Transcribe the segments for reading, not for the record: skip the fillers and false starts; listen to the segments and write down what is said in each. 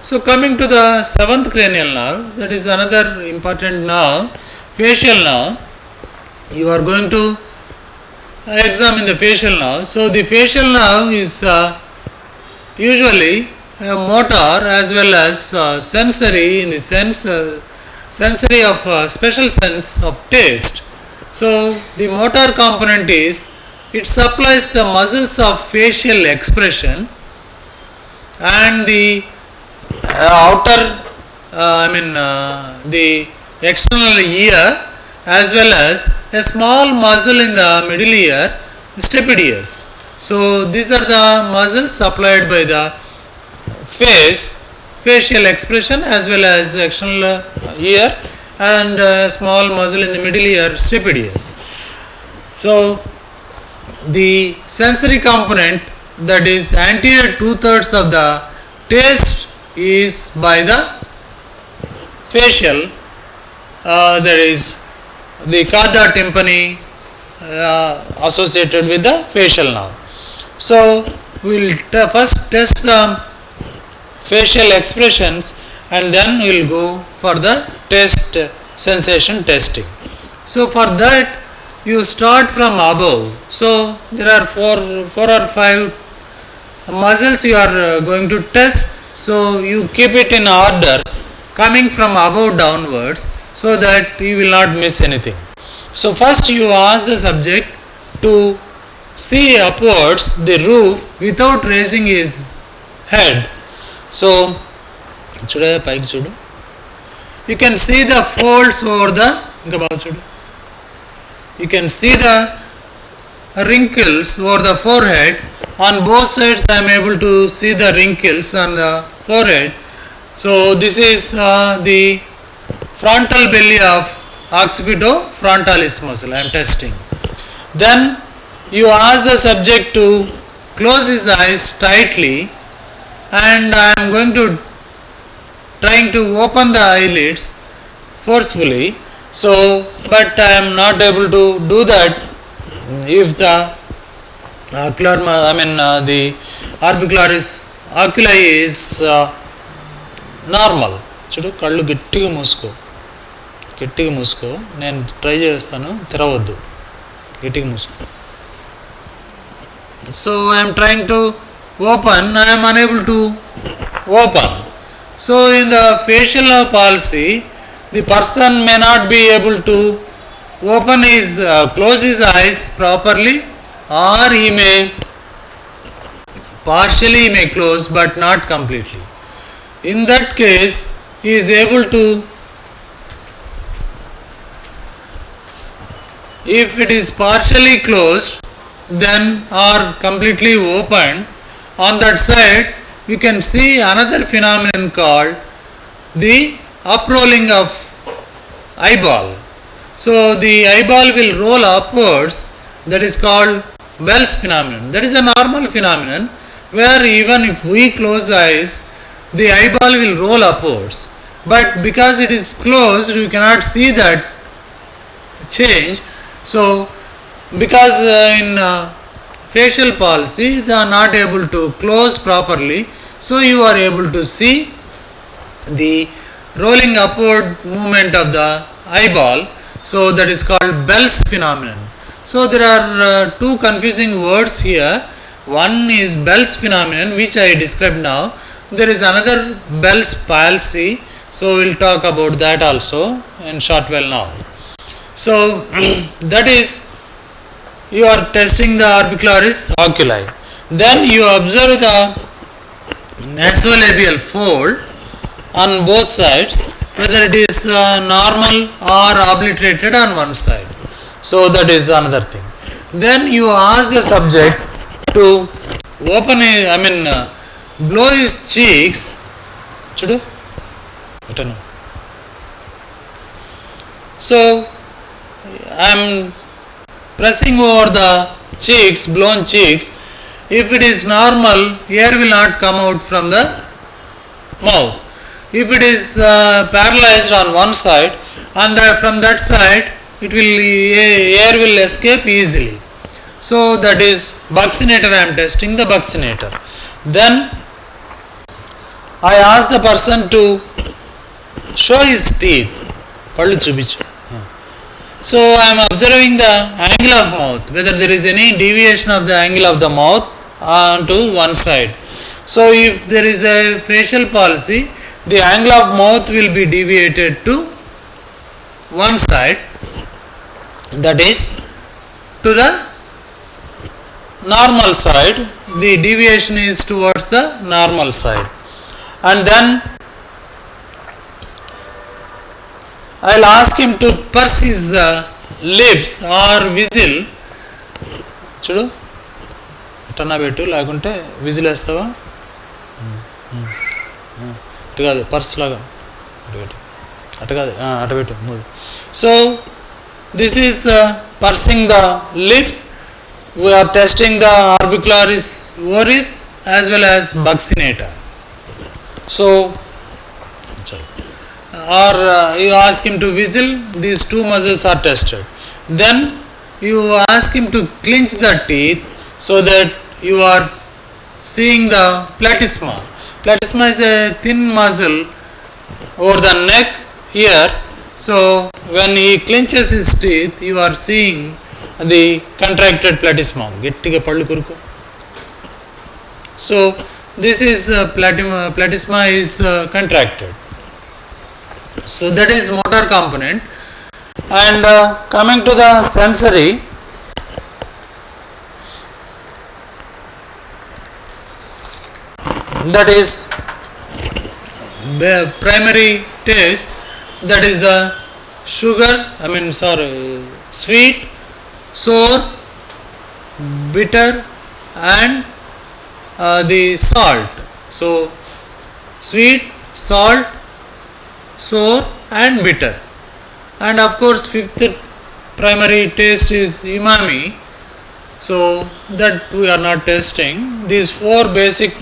So coming to the seventh cranial nerve, that is another important nerve, facial nerve. You are going to examine the facial nerve. So the facial nerve is usually motor as well as sensory, in the sense sensory of special sense of taste. So the motor component is, it supplies the muscles of facial expression and the outer the external ear, as well as a small muscle in the middle ear, stapedius. So these are the muscles supplied by the facial expression as well as external ear, and small muscle in the middle ear, stapedius. So the sensory component, that is anterior 2/3 of the taste, is by the facial, that is the chorda tympani associated with the facial nerve. So we will first test the facial expressions and then we will go for the taste sensation testing. So for that you start from above. So there are four or five muscles you are going to test. So you keep it in order coming from above downwards so that you will not miss anything. So first you ask the subject to see upwards the roof without raising his head. So you can see the folds over the, you can see the wrinkles over the forehead. On both sides I am able to see the wrinkles on the forehead. So this is the frontal belly of occipitofrontalis muscle I am testing. Then you ask the subject to close his eyes tightly, and I am going to trying to open the eyelids forcefully. So but I am not able to do that if the the orbicularis oculi is normal. చూడు కళ్ళు గట్టిగా మూసుకో నేను try చేస్తాను, తెరవద్దు, గట్టిగా మూసుకో. So I am trying to open, I am unable to open. So in the facial palsy, the person may not be able to open his close his eyes properly, or he may partially may close but not completely. In that case he is able to, if it is partially closed then or completely opened, on that side you can see another phenomenon called the uprolling of eyeball. So the eyeball will roll upwards, that is called Bell's phenomenon. That is a normal phenomenon where even if we close eyes the eyeball will roll upwards, but because it is closed you cannot see that change. So because in facial palsy they are not able to close properly, so you are able to see the rolling upward movement of the eyeball. So that is called Bell's phenomenon. So there are two confusing words here. One is Bell's phenomenon, which I described now. There is another Bell's palsy, so we will talk about that also in short while now. So that is, you are testing the orbicularis oculi. Then you observe the nasolabial fold on both sides, whether it is normal or obliterated on one side. So that is another thing. Then you ask the subject to open blow his cheeks. Chudu? So I am pressing over the cheeks, blown cheeks. If it is normal, air will not come out from the mouth. If it is paralyzed on one side, and from that side it will air will escape easily. So that is buccinator. I am testing the buccinator. Then I ask the person to show his teeth. Pallu chubichu. So I am observing the angle of mouth, whether there is any deviation of the angle of the mouth onto one side. So if there is a facial palsy, the angle of mouth will be deviated to one side, that is to the normal side. The deviation is towards the normal side. And then I will ask him to purse his lips or whistle. చూడు ఎట్టన్నా పెట్టు, లేకుంటే whistle వేస్తావా, అటు కాదు purse లాగా అటు పెట్టు, అటు కాదు అటు పెట్టు. So this is పర్సింగ్ the lips. We are testing the orbicularis oris as well as buccinator. So or you ask him to whistle, these two muscles are tested. Then you ask him to clench the teeth so that you are seeing the platysma. Platysma is a thin muscle over the neck here. So when he clenches his teeth, you are seeing the contracted platysma. Gettiga pallu koruko. So this is platysma is contracted. So that is motor component. And coming to the sensory, that is primary taste, that is the sugar, sweet, sour, bitter and the salt. So sweet, salt, sour and bitter. And of course fifth primary taste is umami. So that we are not testing. These four basic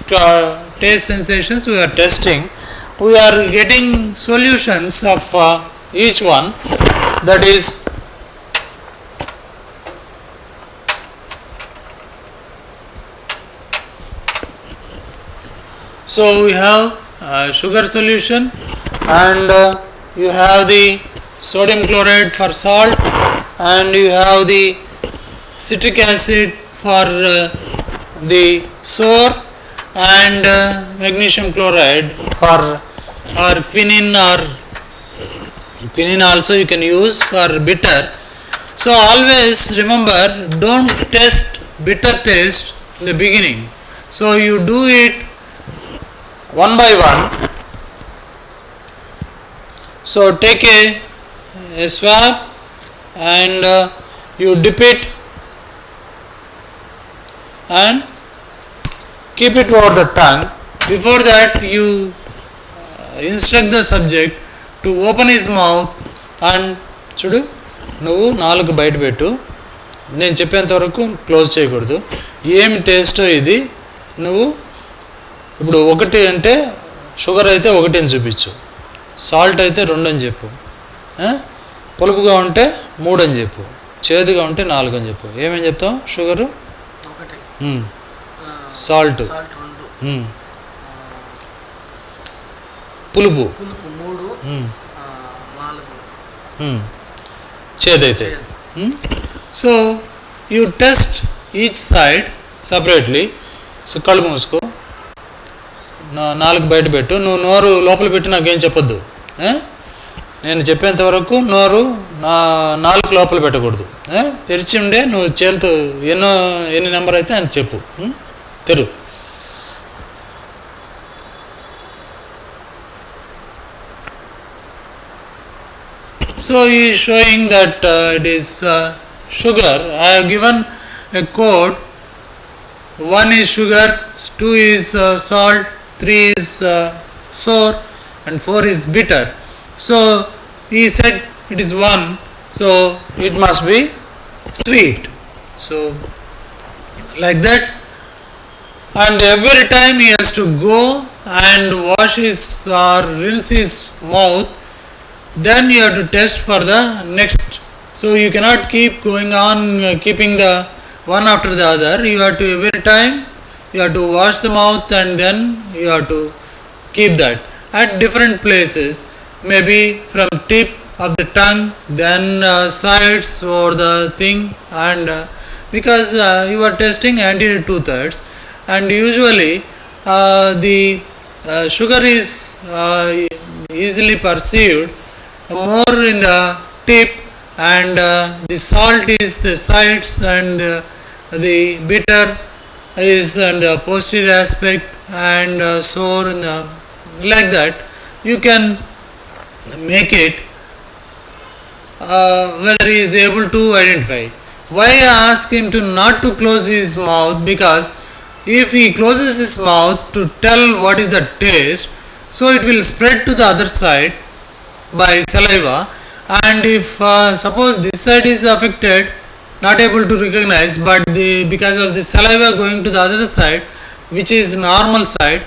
taste sensations we are testing. We are getting solutions of each one. That is so we have sugar solution, and you have the sodium chloride for salt, and you have the citric acid for the sour, and magnesium chloride for or quinine also you can use for bitter. So always remember, don't test bitter taste in the beginning. So you do it one by one. So take a swab and you dip it and keep it over the tongue. Before that you instruct the subject to open his mouth and చూడు నువ్వు నాలుగు బయట పెట్టు, నేను చెప్పేంత వరకు close చేయకూడదు. ఏమి టేస్టో ఇది నువ్వు ఇప్పుడు ఒకటి అంటే షుగర్ అయితే ఒకటి అని చూపించు, సాల్ట్ అయితే 2 అని చెప్పు, పులుపుగా ఉంటే 3 అని చెప్పు, చేదుగా ఉంటే 4 అని చెప్పు. ఏమేమి చెప్తావు? షుగరు 1, సాల్ట్ 2, పులుపు 3, 4, చేదైతే. So you taste each side separately. So కళ్ళు మూసుకో, 4 బయట పెట్టు. నువ్వు నోరు లోపల పెట్టి నాకేం చెప్పొద్దు. నేను చెప్పేంత వరకు నోరు 4 లోపల పెట్టకూడదు. తెరిచి ఉండే నువ్వు చేతులతో ఎన్ని నెంబర్ అయితే అని చెప్పు. తెరు. So he is showing that it is sugar. I have given a code. 1 is sugar, 2 is salt, 3 is sour, and 4 is bitter. So he said it is 1, so it must be sweet. So like that, and every time he has to go and wash his or rinse his mouth. Then you have to test for the next. So you cannot keep going on keeping the one after the other. You have to every time you have to wash the mouth, and then you have to keep that at different places, maybe from tip of the tongue, then sides or the thing, and because you are testing anterior 2/3, and usually the sugar is easily perceived more in the tip, and the salt is the sides, and the bitter is in the posterior aspect, and sour in the, like that you can make it whether he is able to identify. Why I ask him to not to close his mouth? Because if he closes his mouth to tell what is the taste, so it will spread to the other side by saliva, and if suppose this side is affected, not able to recognize, but because of the saliva going to the other side, which is normal side,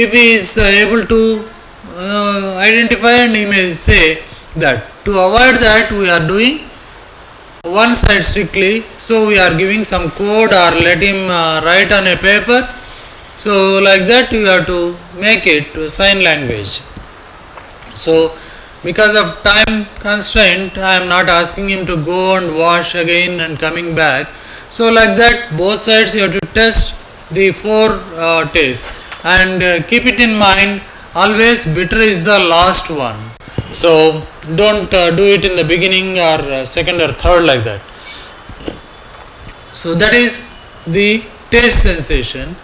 if he is able to identify, and he may say that to avoid that we are doing one side strictly, so we are giving some code or let him write on a paper, so like that you have to make it to sign language. So because of time constraint, I am not asking him to go and wash again and coming back. So like that both sides you have to test the 4 tastes, and keep it in mind, always bitter is the last one. So don't do it in the beginning or second or third, like that. So that is the taste sensation.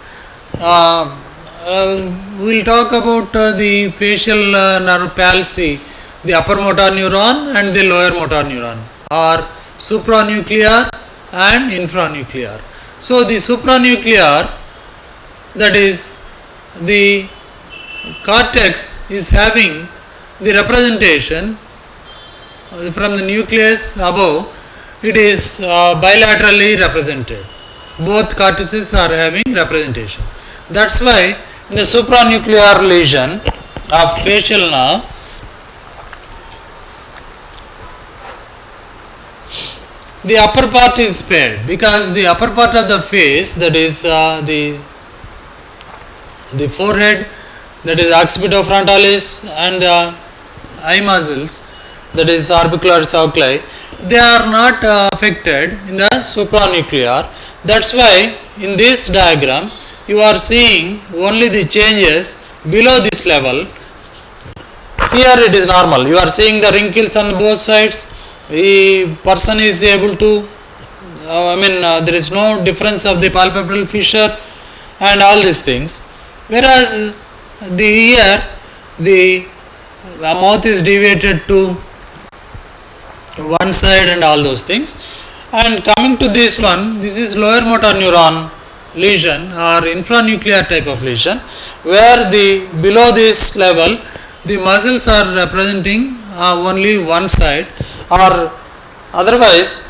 We will talk about the facial nerve palsy, the upper motor neuron and the lower motor neuron, or supranuclear and infranuclear. So the supranuclear, that is the cortex, is having the representation from the nucleus above. It is bilaterally represented. Both cortices are having representation. That's why in the supranuclear lesion of facial nerve, the upper part is spared, because the upper part of the face, that is the forehead, that is occipitofrontalis, and the eye muscles, that is orbicularis oculi, they are not affected in the supranuclear. That's why in this diagram you are seeing only the changes below this level. Here it is normal. You are seeing the wrinkles on both sides. The person is able to, there is no difference of the palpebral fissure and all these things. Whereas the ear, the mouth is deviated to one side and all those things. And coming to this one, this is lower motor neuron lesion or infranuclear type of lesion, where the below this level the muscles are representing only one side, or otherwise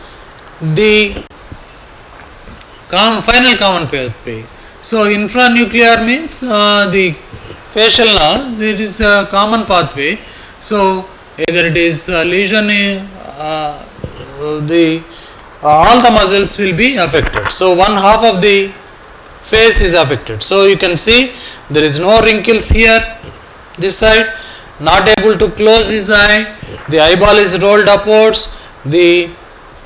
the final common pathway. So infranuclear means the facial nerve, there is a common pathway. So either it is lesion, all the muscles will be affected. So one half of the face is affected. So you can see there is no wrinkles here, this side, not able to close his eye, the eyeball is rolled upwards, the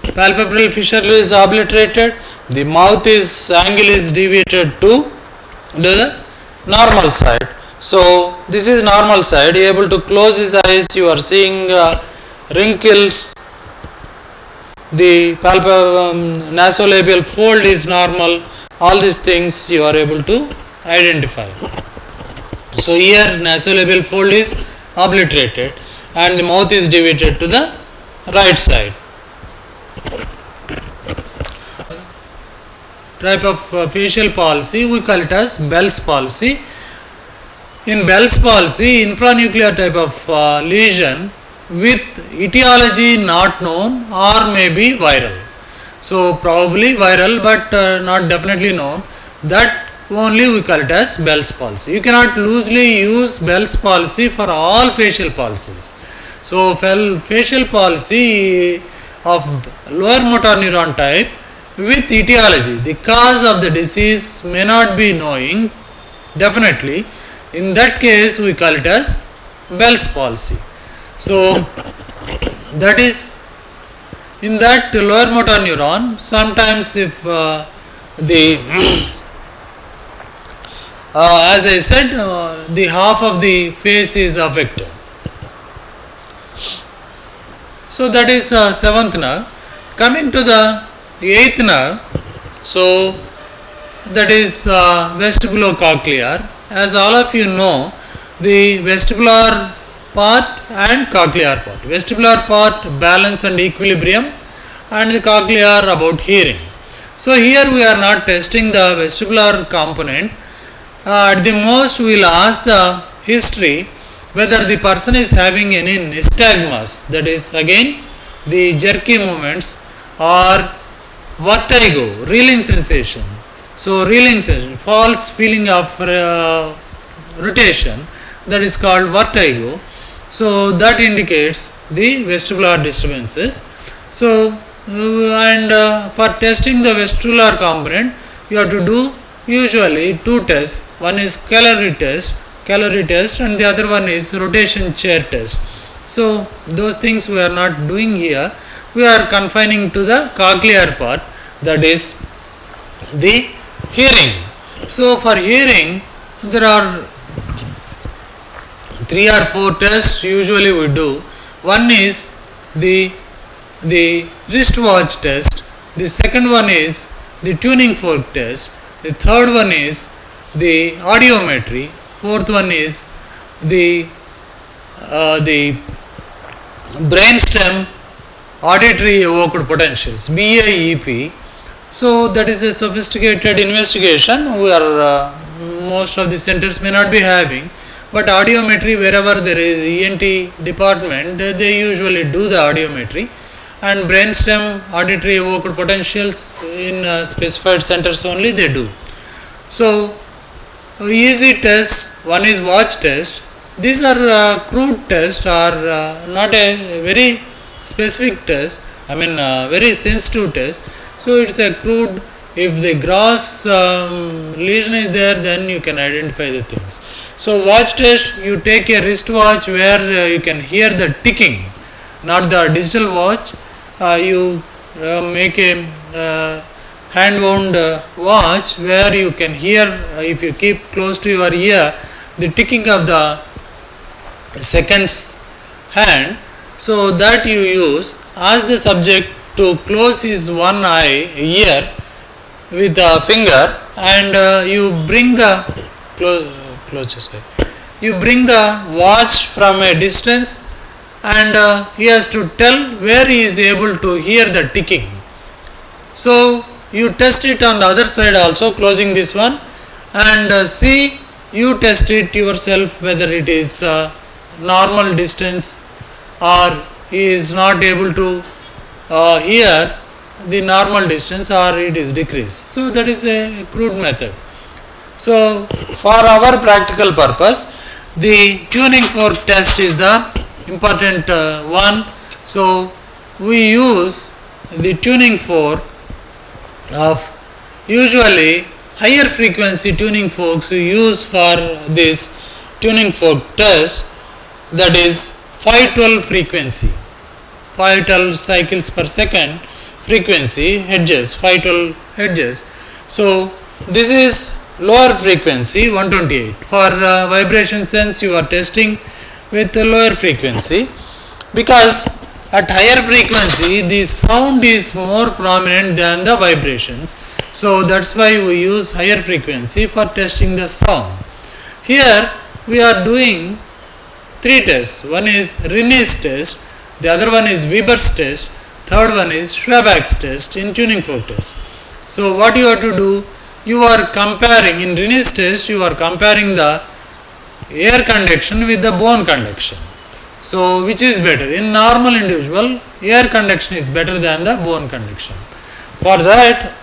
palpebral fissure is obliterated, the mouth is angle is deviated to the normal side. So this is normal side, able to close his eyes, you are seeing wrinkles, the nasolabial fold is normal, all these things you are able to identify. So here nasolabial fold is obliterated and the mouth is deviated to the right side. Type of facial palsy, we call it as Bell's palsy. In Bell's palsy, infranuclear type of lesion with etiology not known or maybe viral. So probably viral, but not definitely known. That only we call it as Bell's palsy. You cannot loosely use Bell's palsy for all facial palsies. So facial palsy of lower motor neuron type with etiology, the cause of the disease may not be knowing definitely. In that case, we call it as Bell's palsy. So, that is in that lower motor neuron. Sometimes, if the as I said, the half of the face is affected. So that is seventh nerve. Coming to the eighth nerve, so that is vestibulocochlear. As all of you know, the vestibular part and cochlear part. Vestibular part balance and equilibrium, and the cochlear about hearing. So here we are not testing the vestibular component. At the most we will ask the history whether the person is having any nystagmus, that is again the jerky movements, or vertigo, reeling sensation. So reeling sensation, false feeling of rotation, that is called vertigo. So that indicates the vestibular disturbances. So for testing the vestibular component, you have to do usually two tests. One is calorie test, and the other one is rotation chair test. So those things we are not doing here. We are confining to the cochlear part, that is the hearing. So for hearing, there are 3 or 4 tests usually we do. One is the wristwatch test. The second one is the tuning fork test. The third one is the audiometry. Fourth one is the brainstem auditory evoked potentials, BAEP. So that is a sophisticated investigation. We are most of the centers may not be having, but audiometry, wherever there is ENT department, they usually do the audiometry. And brainstem auditory evoked potentials in specified centers only they do. So easy tests, one is watch test. These are crude tests, or not a very specific test, very sensitive test. So it's a crude. If the gross lesion is there, then you can identify the things. So watch test, you take a wristwatch where you can hear the ticking, not the digital watch. You make a hand wound watch where you can hear, if you keep close to your ear, the ticking of the seconds hand. So that you use. Ask the subject to close his one eye, ear, with the finger, and you bring the you bring the watch from a distance, and he has to tell where he is able to hear the ticking. So you test it on the other side also, closing this one, and see, you test it yourself whether it is normal distance, or he is not able to hear the normal distance, or it is decreased. So that is a crude method. So for our practical purpose, the tuning fork test is the important one. So we use the tuning fork of usually higher frequency tuning forks we use for this tuning fork test, that is 512 frequency, 512 cycles per second frequency, hertz, 512 hertz. So this is lower frequency 128. For vibration sense you are testing with lower frequency, because at higher frequency the sound is more prominent than the vibrations. So that's why we use higher frequency for testing the sound. Here we are doing 3 tests. One is Rinne's test, the other one is Weber's test, third one is Schwabach's test in tuning fork test. So what you have to do, you are comparing, in Rinne's test you are comparing the air conduction with the bone conduction. So which is better? In normal individual, air conduction is better than the bone conduction. For that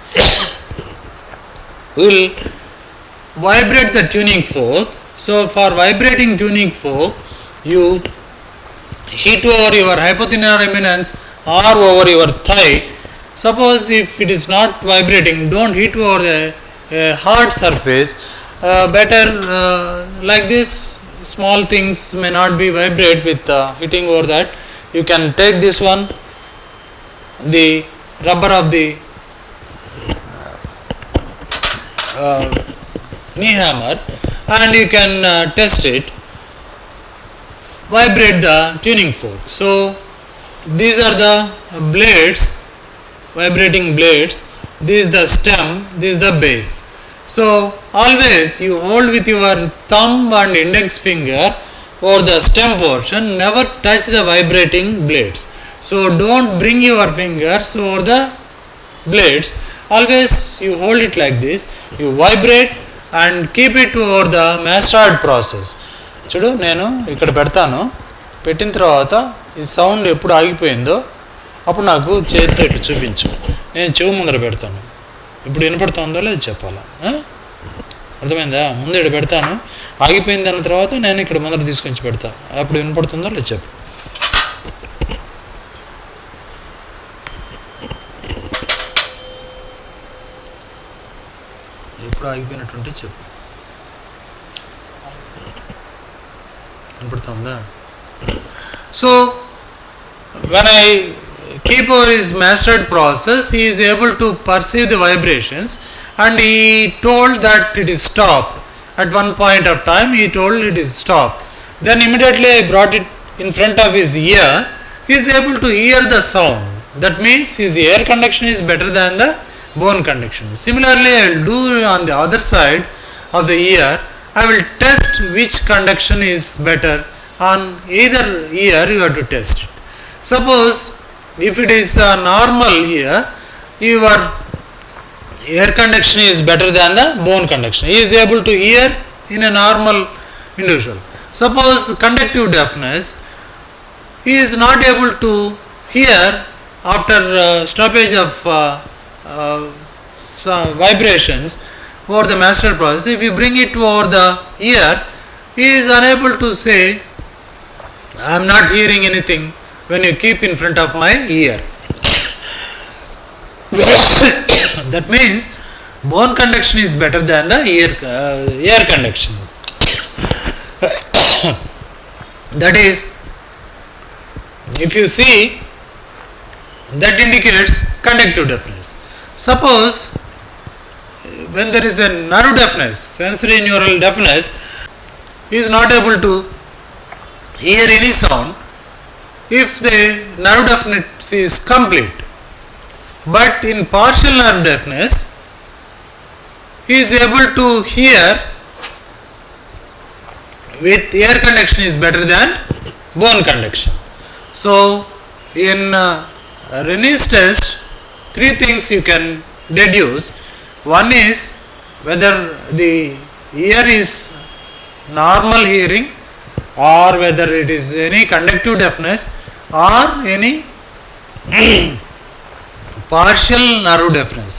we will vibrate the tuning fork. So for vibrating tuning fork, you hit over your hypothenar eminence or over your thigh. Suppose if it is not vibrating, don't hit over the hard surface, better like this. Small things may not be vibrate with hitting over that. You can take this one, the rubber of the knee hammer, and you can test it, vibrate the tuning fork. So these are the blades, vibrating blades. This is the stem, this is the base. So always you hold with your thumb and index finger over the stem portion, never touch the vibrating blades. So don't bring your fingers over the blades, always you hold it like this, you vibrate and keep it over the mastered process. చూడు నేను ఇక్కడ పెడతాను, పెట్టిన తర్వాత ఈ sound ఎప్పుడు ఆగిపోయిందో అప్పుడు నాకు చేతితో ఇట్లా చూపించు, నేను చెవు ముందర పెడతాను. ఇప్పుడు వినపడుతుందో లేదు చెప్పాలా, అర్థమైందా? ముందు ఇక్కడ పెడతాను, ఆగిపోయింది అన్న తర్వాత నేను ఇక్కడ ముందర తీసుకొచ్చి పెడతా, అప్పుడు వినపడుతుందో లేదు చెప్పు. ఎప్పుడు ఆగిపోయినట్టుంటే చెప్పు, వినపడుతుందా? So when I keep over his mastered process, he is able to perceive the vibrations, and he told that it is stopped. At one point of time he told it is stopped. Then immediately I brought it in front of his ear. He is able to hear the sound. That means his air conduction is better than the bone conduction. Similarly, I will do on the other side of the ear. I will test which conduction is better. On either ear you have to test it. Suppose if it is a normal ear, your air conduction is better than the bone conduction. He is able to hear in a normal individual. Suppose conductive deafness, he is not able to hear after stoppage of vibrations over the master process. If you bring it over the ear, he is unable to say, I am not hearing anything when you keep in front of my ear. That means bone conduction is better than the air conduction. That is, if you see, that indicates conductive deafness. Suppose when there is a nerve deafness, sensory neural deafness, he is not able to hear any sound if the nerve deafness is complete. But in partial nerve deafness, he is able to hear with air conduction is better than bone conduction. So in Rennie's test, three things you can deduce. One is whether the ear is normal hearing, or whether it is any conductive deafness, or any partial nerve deafness.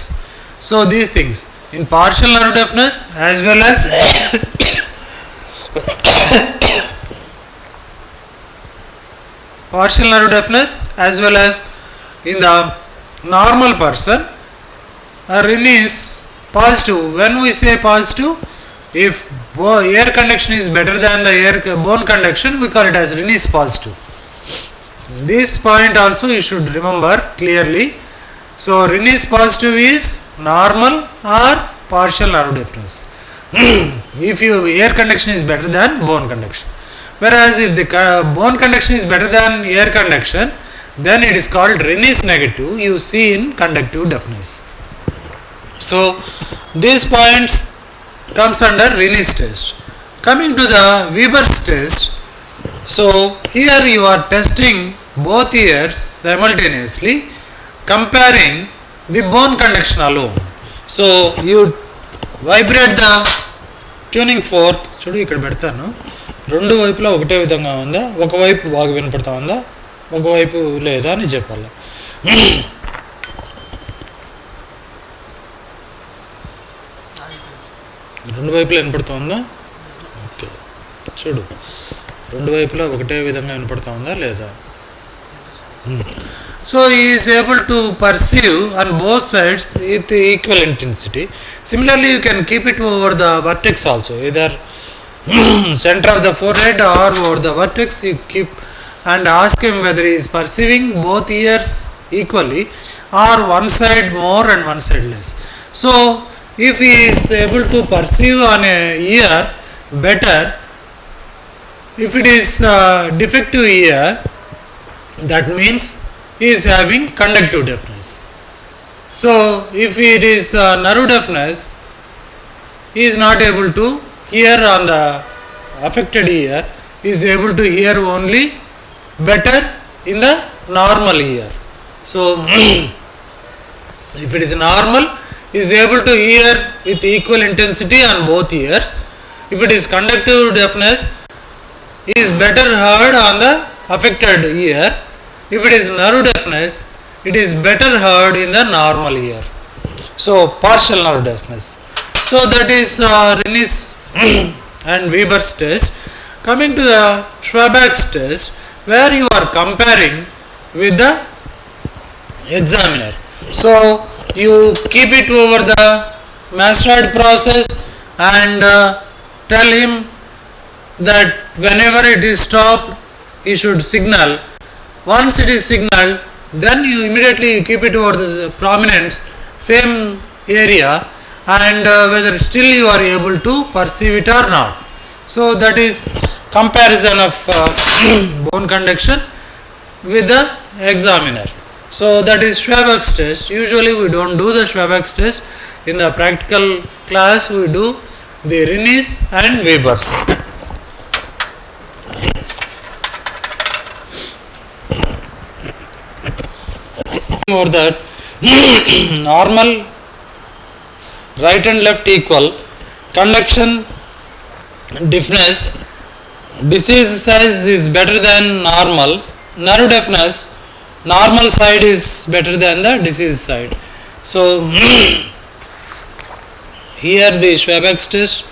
So these things, in partial nerve deafness as well as partial nerve deafness as well as in the normal person, Rennie is positive. When we say positive, if air conduction is better than the bone conduction, we call it as Rennie is positive. This point also you should remember clearly. So Rennie is positive is normal or partial nerve deafness. If your air conduction is better than bone conduction. Whereas if the bone conduction is better than air conduction, then it is called Rennie's negative, you see in conductive deafness. So these points comes under Rennie's test. Coming to the Weber's test, so here you are testing both ears simultaneously, comparing the bone conduction alone. So you vibrate the tuning fork. చూడు ఇక్కడ పెడతాను, రెండు వైపులా ఒకటే విధంగా ఉందా, ఒకవైపు బాగా వినపడతా ఉందా, ఒకవైపు లేదా అని చెప్పాలి. రెండు వైపులా వినపడుతూ ఉందా? ఓకే, చూడు రెండు వైపులా ఒకటే విధంగా వినపడుతూ ఉందా లేదా? So he is able to perceive on both sides with equal intensity. Similarly, you can keep it over the vertex also, either center of the forehead or over the vertex. You keep and ask him whether he is perceiving both ears equally or one side more and one side less. So if he is able to perceive on a ear better, if it is defective ear, that means he is having conductive deafness. So if it is nerve deafness, he is not able to hear on the affected ear, he is able to hear only better in the normal ear. So if it is normal, he is able to hear with equal intensity on both ears. If it is conductive deafness, he is better heard on the affected ear. If it is nerve deafness, it is better heard in the normal ear. So partial nerve deafness. So that is Rennie's and Weber's test. Coming to the Schwabach's test, where you are comparing with the examiner. So you keep it over the mastoid process and tell him that whenever it is stopped, he should signal. Once it is signaled, then you immediately keep it over the prominence, same area, and whether still you are able to perceive it or not. So that is comparison of bone conduction with the examiner. So that is Schwabach's test. Usually we don't do the Schwabach's test. In the practical class we do the Rennie's and Weber's. Over that normal right and left equal, conduction deafness, disease size is better than normal, nerve deafness, normal side is better than the disease side. So here the Schwabach's test,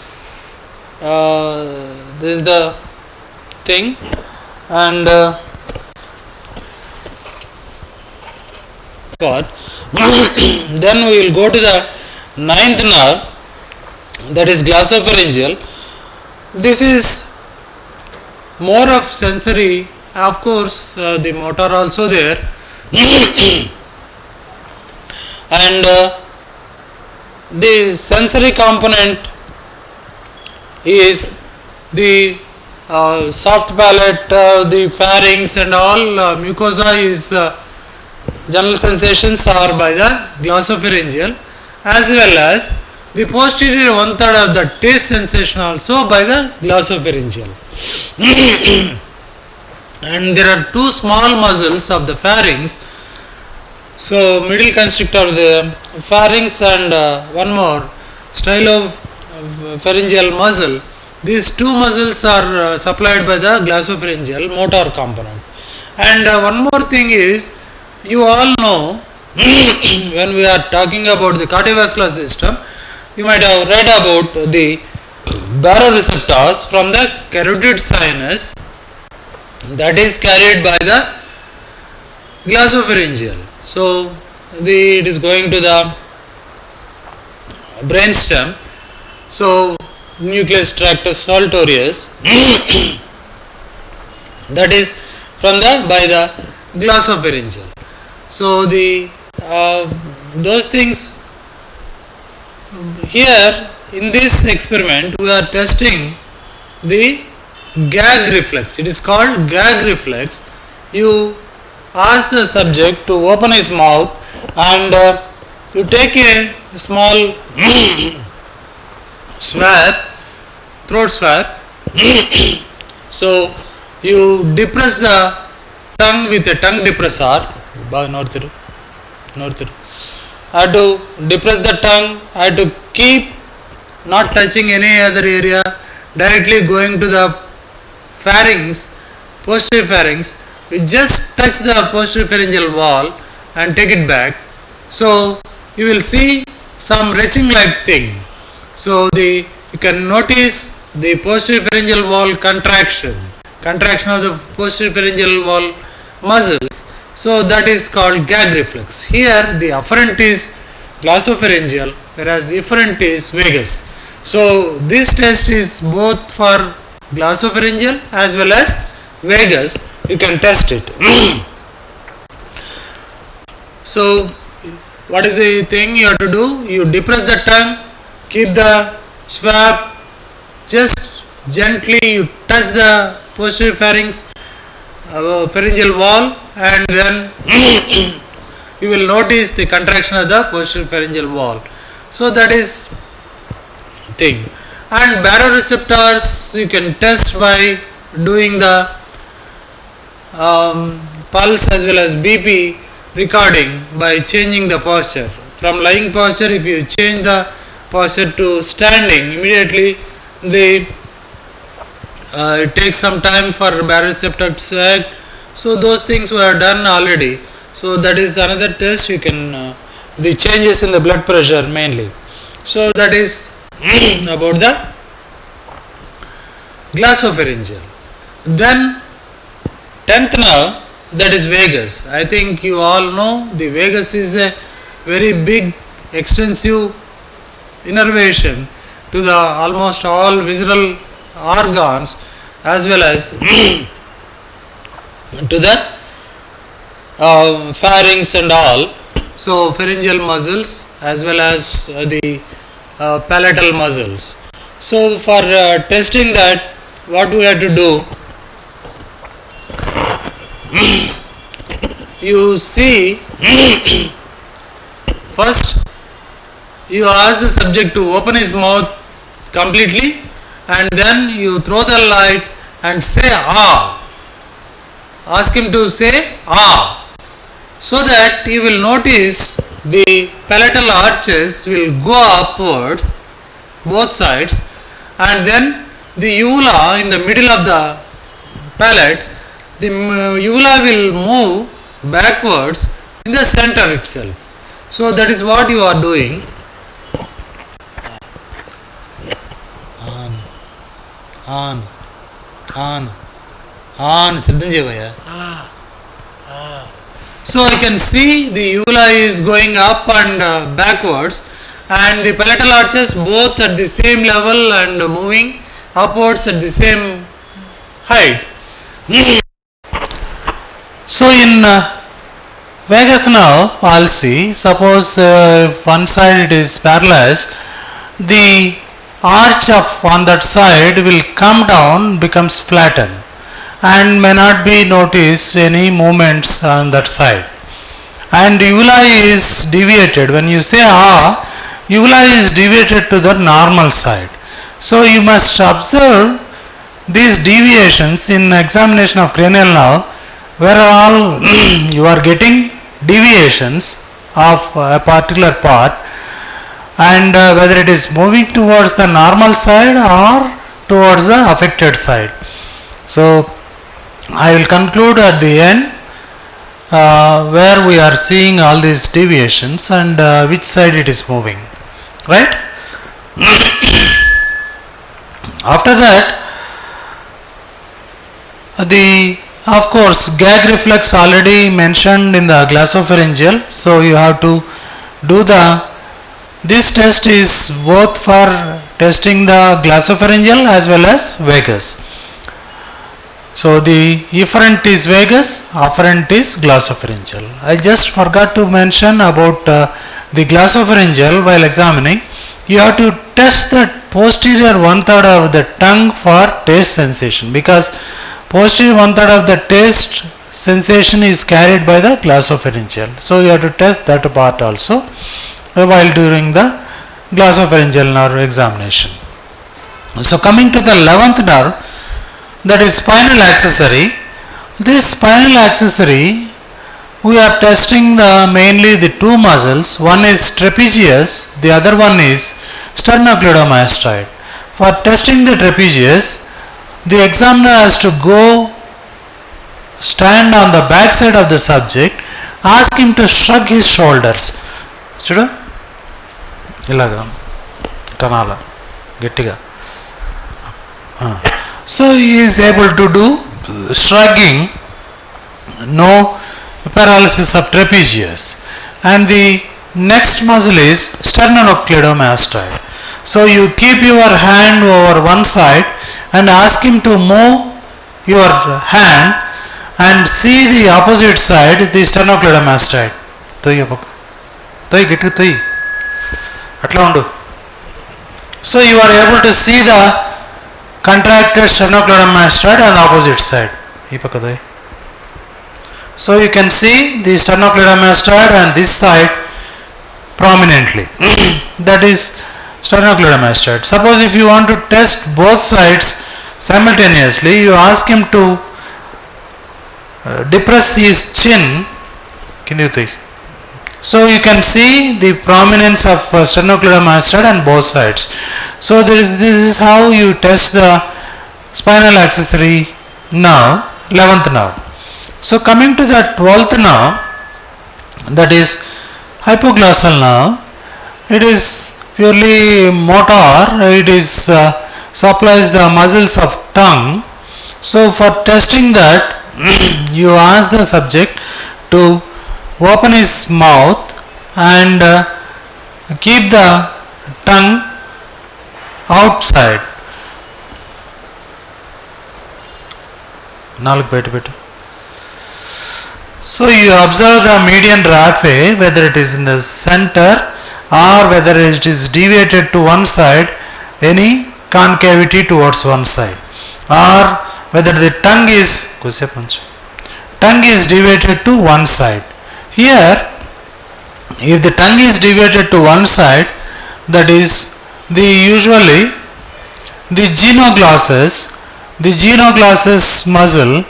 this is the thing, and then we will go to the ninth nerve, that is glossopharyngeal. This is more of sensory, of course the motor also there and the sensory component is the soft palate, the pharynx and all mucosa is general sensations are by the glossopharyngeal, as well as the posterior one third of the taste sensation also by the glossopharyngeal. And there are two small muscles of the pharynx. So middle constrictor of the pharynx and one more stylopharyngeal muscle. These two muscles are supplied by the glossopharyngeal motor component. And one more thing is, you all know when we are talking about the cardiovascular system, you might have read about the baroreceptors from the carotid sinus that is carried by the glossopharyngeal. So it is going to the brainstem. So nucleus tractus saltorius that is from the by the glossopharyngeal. So those things here in this experiment we are testing the gag reflex. It is called gag reflex. You ask the subject to open his mouth and you take a small swab, throat swab. So you depress the tongue with a tongue depressor. I have to depress the tongue. I have to keep not touching any other area, directly going to the pharynx, posterior pharynx. You just touch the posterior pharyngeal wall and take it back. So you will see some retching like thing. So you can notice the posterior pharyngeal wall contraction of the posterior pharyngeal wall muscles. So that is called gag reflex. Here the afferent is glossopharyngeal, whereas efferent is vagus. So this test is both for glossopharyngeal as well as vagus. You can test it. So what is the thing you have to do? You depress the tongue, keep the swab, just gently you touch the posterior pharynx, pharyngeal wall, and then you will notice the contraction of the posterior pharyngeal wall. So that is thing. And baroreceptors you can test by doing the pulse as well as BP recording by changing the posture. From lying posture, if you change the posture to standing, immediately it takes some time for baroreceptor to act. So those things were done already. So that is another test you can, the changes in the blood pressure mainly. So that is about the glossopharyngeal. Then 10th nerve, that is vagus. I think you all know the vagus is a very big extensive innervation to the almost all visceral organs as well as to the pharynx and all. So pharyngeal muscles as well as the palatal muscles. So for testing that, what we have to do, you see, first you ask the subject to open his mouth completely, and then you throw the light and say ah. Ask him to say ah, so that you will notice the palatal arches will go upwards both sides, and then the uvula in the middle of the palate, the uvula will move backwards in the center itself. So that is what you are doing. So I can see the uvula is going up and backwards, and the palatal arches both at the same level and moving upwards at the same height. So in vagus nerve palsy, suppose one side it is paralyzed, the arch of on that side will come down, becomes flattened, and may not be noticed any movements on that side. And uvula is deviated. When you say ah, uvula is deviated to the normal side. So you must observe these deviations in examination of cranial nerve, where all you are getting deviations of a particular part, and whether it is moving towards the normal side or towards the affected side. So I will conclude at the end where we are seeing all these deviations and which side it is moving, right? After that, of course gag reflex already mentioned in the glossopharyngeal, so you have to do this test is both for testing the glossopharyngeal as well as vagus. So the efferent is vagus, afferent is glossopharyngeal. I just forgot to mention about the glossopharyngeal while examining. You have to test the posterior 1/3 of the tongue for taste sensation, because posterior 1/3 of the taste sensation is carried by the glossopharyngeal. So you have to test that part also while during the glossopharyngeal nerve examination. So coming to the 11th nerve, that is spinal accessory. This spinal accessory, we are testing mainly the two muscles. One is trapezius, the other one is sternocleidomastoid. For testing the trapezius, the examiner has to go stand on the back side of the subject, ask him to shrug his shoulders. Chudu? Ilaga. Tanala. Gettiga. So he is able to do shrugging, no paralysis of trapezius. And the next muscle is sternocleidomastoid. So you keep your hand over one side and ask him to move your hand and see the opposite side, the sternocleidomastoid. So you are able to see the contracted sternocleidomastoid on the opposite side. So you can see the sternocleidomastoid on this side prominently. That is sternocleidomastoid. Suppose if you want to test both sides simultaneously, you ask him to depress his chin. So you can see the prominence of sternocleidomastoid on both sides. So this is how you test the spinal accessory nerve, 11th nerve. So coming to the 12th nerve, that is hypoglossal nerve, it is purely motor, it is supplies the muscles of tongue. So for testing that, you ask the subject to open his mouth and keep the tongue outside. So you observe the median raphe, whether it is in the center or whether it is deviated to one side, any concavity towards one side, or whether the tongue is deviated to one side. Here, if the tongue is deviated to one side, that is usually the genoglossus muscle,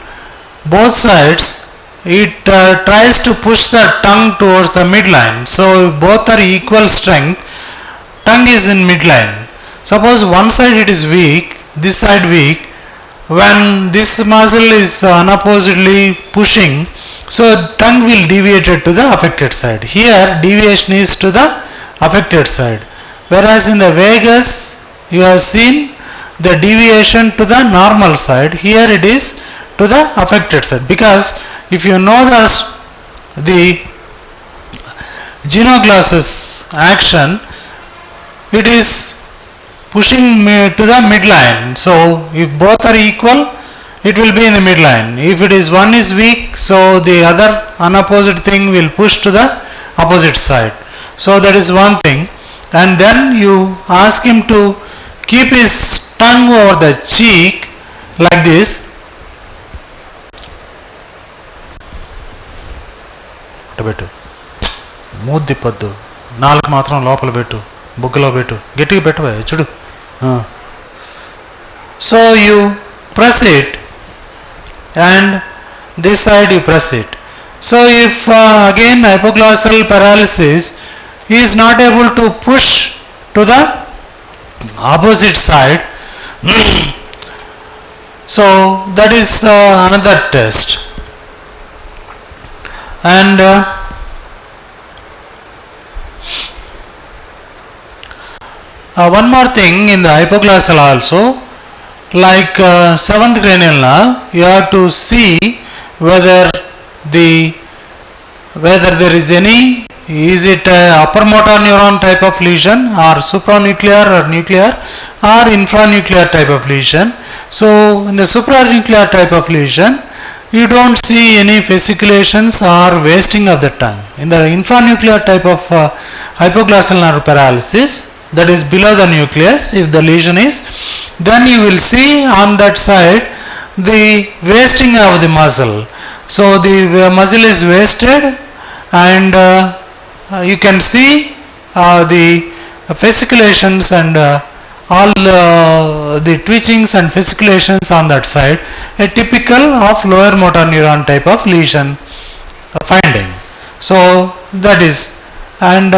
both sides, it tries to push the tongue towards the midline. So both are equal strength, tongue is in midline. Suppose one side it is weak, this side weak, when this muscle is unopposedly pushing, so tongue will deviate to the affected side. Here deviation is to the affected side, whereas in the vagus you have seen the deviation to the normal side. Here it is to the affected side, because if you know the genoglossus action, it is pushing to the midline. So if both are equal, it will be in the midline. If it is one is weak, so the other unopposite thing will push to the opposite side. So that is one thing. And then you ask him to keep his tongue over the cheek like this. మూతి తిప్పద్దు, నాలుగు మాత్రం లోపల పెట్టు, బుగ్గలో పెట్టు, గట్టిగా పెట్టవే చూడు. So you press it and this side you press it. So if again hypoglossal paralysis, he is not able to push to the opposite side, so that is another test. And one more thing in the hypoglossal also, like 7th cranial nerve, you have to see whether there is any, is it upper motor neuron type of lesion or supranuclear or nuclear or infranuclear type of lesion. So in the supranuclear type of lesion, you don't see any fasciculations or wasting of the tongue. In the infranuclear type of hypoglossal nerve paralysis, that is below the nucleus, if the lesion is, then you will see on that side the wasting of the muscle. So the muscle is wasted, and you can see the fasciculations and all the twitchings and fasciculations on that side, a typical of lower motor neuron type of lesion finding. So that is, and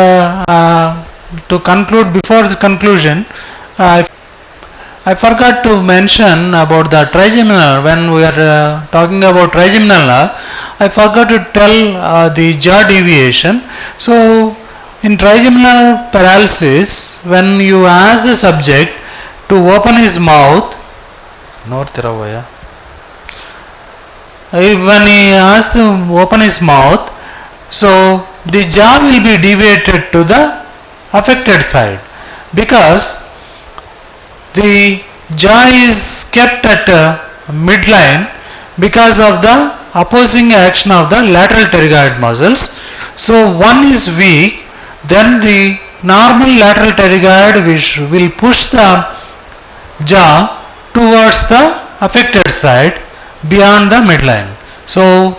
to conclude, before the conclusion, I forgot to mention about the trigeminal. When we are talking about trigeminal nerve, I forgot to tell the jaw deviation. So in trigeminal paralysis, when you ask the subject to open his mouth, when he has to open his mouth, so the jaw will be deviated to the affected side, because the jaw is kept at midline because of the opposing action of the lateral pterygoid muscles. So one is weak, then the normal lateral pterygoid which will push the jaw towards the affected side beyond the midline. So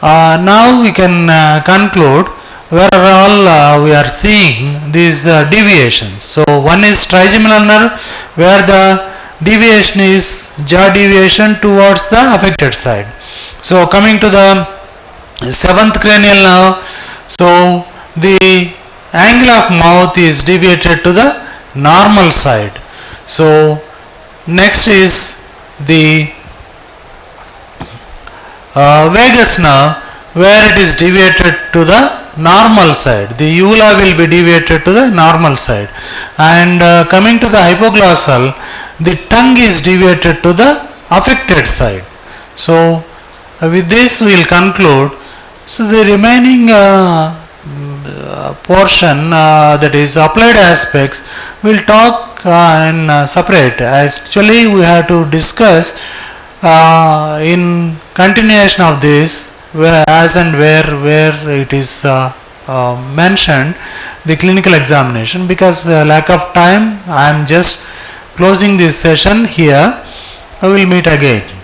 now we can conclude where all we are seeing these deviations. So one is trigeminal nerve, where the deviation is jaw deviation towards the affected side. So coming to the seventh cranial nerve, so the angle of mouth is deviated to the normal side. So next is the vagus nerve, where it is deviated to the normal side. The uvula will be deviated to the normal side. And coming to the hypoglossal, the tongue is deviated to the affected side. So with this we will conclude. So the remaining portion, that is applied aspects, we will talk in separate. Actually we have to discuss in continuation of this, where as and where it is mentioned, the clinical examination. Because lack of time, I am just closing this session here. I will meet again.